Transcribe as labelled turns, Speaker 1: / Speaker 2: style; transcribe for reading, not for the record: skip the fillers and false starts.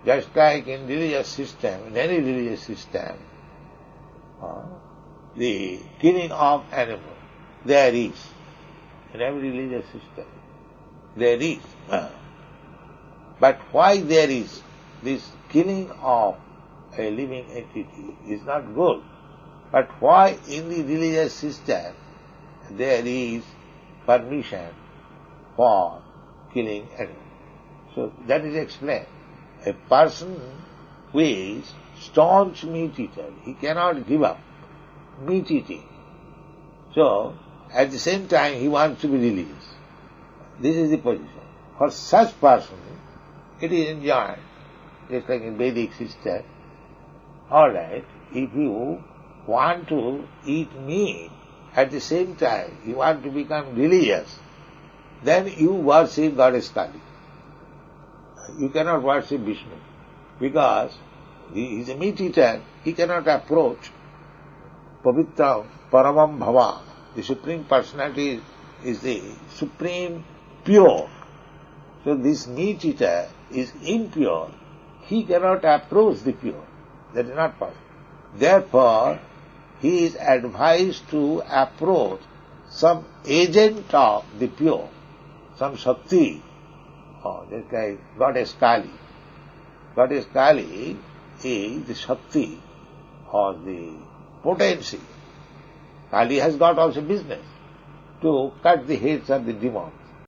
Speaker 1: Just like in religious system, in any religious system, the killing of animal, there is. In every religious system, there is. But why there is this killing of a living entity is not good. But why in the religious system there is permission for killing animals? So that is explained. A person who is staunch meat eater, he cannot give up meat eating. So, at the same time he wants to be religious. This is the position. For such person, it is enjoined, just like in Vedic system. Alright, if you want to eat meat, at the same time you want to become religious, then you worship Goddess Kali. You cannot worship Visnu, because he is a meat eater, he cannot approach pavitram, paramam, bhavan. The Supreme Personality is the supreme pure. So this meat eater is impure. He cannot approach the pure. That is not possible. Therefore, he is advised to approach some agent of the pure, some sakti, or just like Goddess Kali. Goddess Kali is the sakti or the potency. Kali has got also business to cut the heads of the demons.